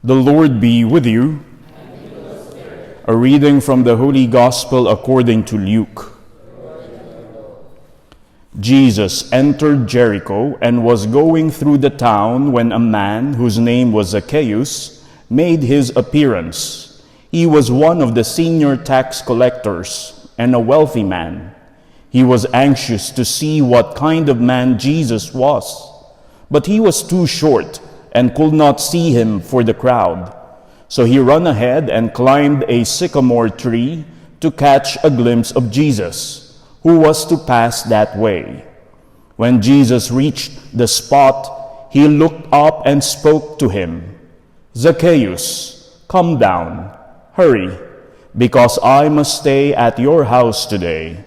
The Lord be with you. A reading from the Holy Gospel according to Luke. Jesus entered Jericho and was going through the town when a man whose name was Zacchaeus made his appearance. He was one of the senior tax collectors and a wealthy man. He was anxious to see what kind of man Jesus was, but he was too short and could not see him for the crowd. So he ran ahead and climbed a sycamore tree to catch a glimpse of Jesus, who was to pass that way. When Jesus reached the spot, he looked up and spoke to him. "Zacchaeus, come down, hurry, because I must stay at your house today."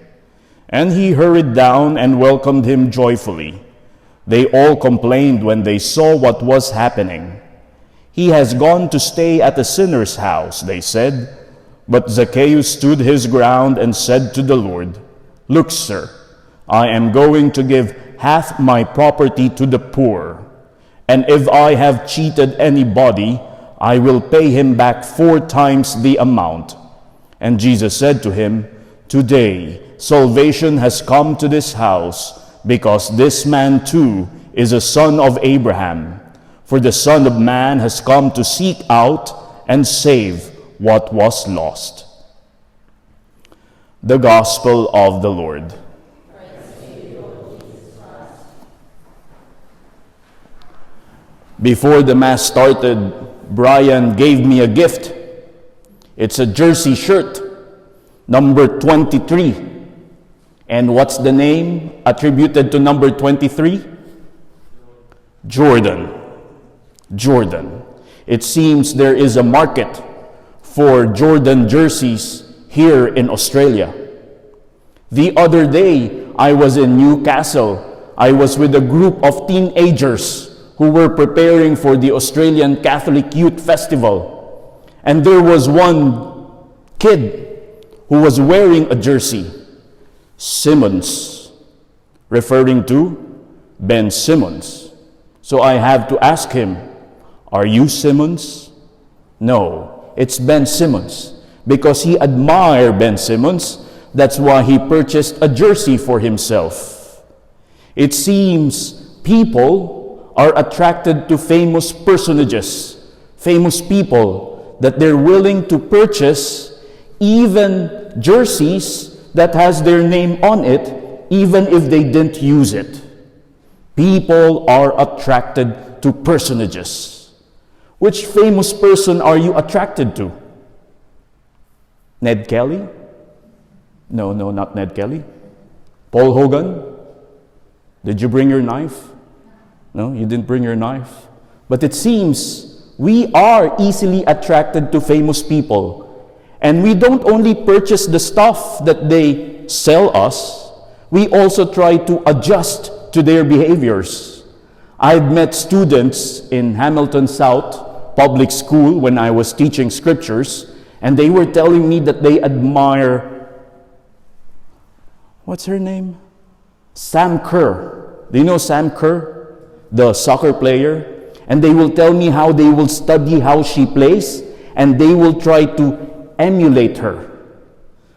And he hurried down and welcomed him joyfully. They all complained when they saw what was happening. "He has gone to stay at a sinner's house," they said. But Zacchaeus stood his ground and said to the Lord, "Look, sir, I am going to give half my property to the poor. And if I have cheated anybody, I will pay him back 4 times the amount." And Jesus said to him, "Today salvation has come to this house, because this man too is a son of Abraham. For the Son of Man has come to seek out and save what was lost." The Gospel of the Lord. Before the Mass started, Brian gave me a gift. It's a jersey shirt, number 23. And what's the name attributed to number 23? Jordan. Jordan. It seems there is a market for Jordan jerseys here in Australia. The other day, I was in Newcastle. I was with a group of teenagers who were preparing for the Australian Catholic Youth Festival. And there was one kid who was wearing a jersey, Simmons, referring to Ben Simmons. So I have to ask him, "Are you Simmons?" "No, it's Ben Simmons." Because he admired Ben Simmons, that's why he purchased a jersey for himself. It seems people are attracted to famous personages, famous people, that they're willing to purchase even jerseys that has their name on it, even if they didn't use it. People are attracted to personages. Which famous person are you attracted to? Ned Kelly? No, not Ned Kelly. Paul Hogan? Did you bring your knife? No, you didn't bring your knife. But it seems we are easily attracted to famous people. And we don't only purchase the stuff that they sell us, we also try to adjust to their behaviors. I've met students in Hamilton South Public School when I was teaching scriptures, and they were telling me that they admire, what's her name? Sam Kerr. Do you know Sam Kerr, the soccer player? And they will tell me how they will study how she plays, and they will try to emulate her.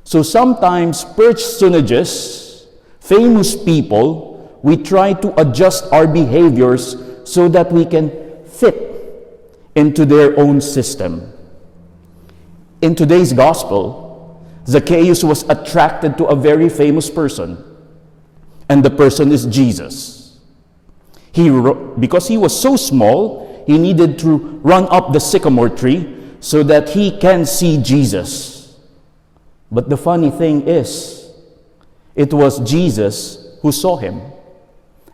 So sometimes personages, famous people, we try to adjust our behaviors so that we can fit into their own system. In today's gospel, Zacchaeus was attracted to a very famous person, and the person is Jesus. Because he was so small, he needed to run up the sycamore tree so that he can see Jesus. But the funny thing is, it was Jesus who saw him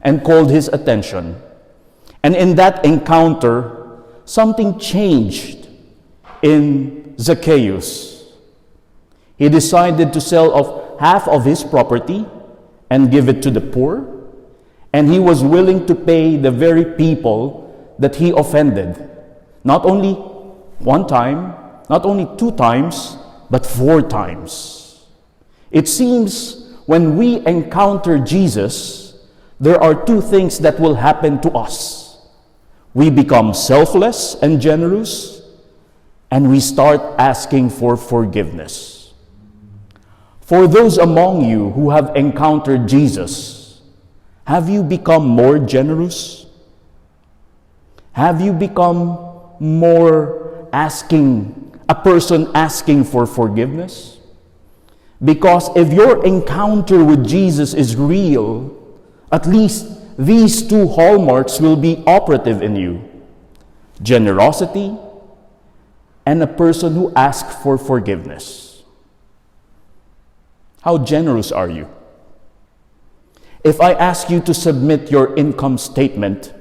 and called his attention. And in that encounter, something changed in Zacchaeus. He decided to sell off half of his property and give it to the poor. And he was willing to pay the very people that he offended. Not only one time, not only 2 times, but 4 times. It seems when we encounter Jesus, there are 2 things that will happen to us. We become selfless and generous, and we start asking for forgiveness. For those among you who have encountered Jesus, have you become more generous? Have you become more a person asking for forgiveness? Because if your encounter with Jesus is real, at least these two hallmarks will be operative in you: generosity and a person who asks for forgiveness. How generous are you? If I ask you to submit your income statement,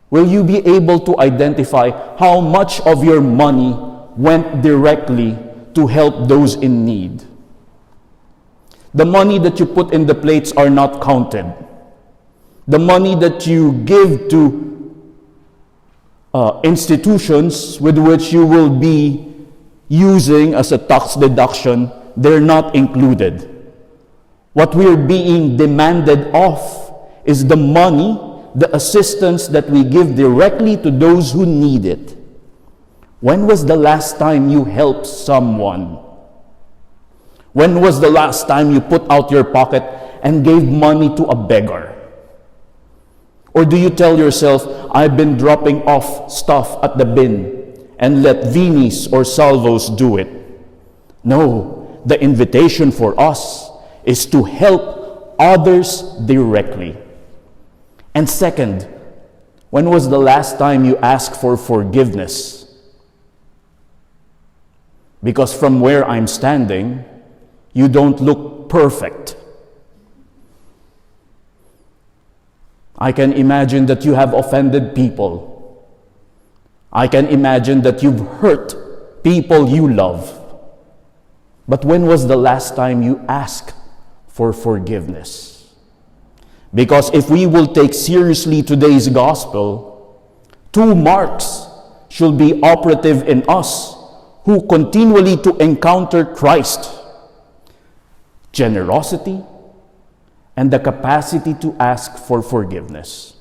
will you be able to identify how much of your money went directly to help those in need? The money that you put in the plates are not counted. The money that you give to institutions with which you will be using as a tax deduction, they're not included. What we're being demanded of is the money, the assistance that we give directly to those who need it. When was the last time you helped someone? When was the last time you put out your pocket and gave money to a beggar? Or do you tell yourself, I've been dropping off stuff at the bin and let Vinis or Salvos do it? No, the invitation for us is to help others directly. And second, when was the last time you asked for forgiveness? Because from where I'm standing, you don't look perfect. I can imagine that you have offended people. I can imagine that you've hurt people you love. But when was the last time you asked for forgiveness? Because if we will take seriously today's gospel, two marks should be operative in us who continually to encounter Christ: generosity and the capacity to ask for forgiveness.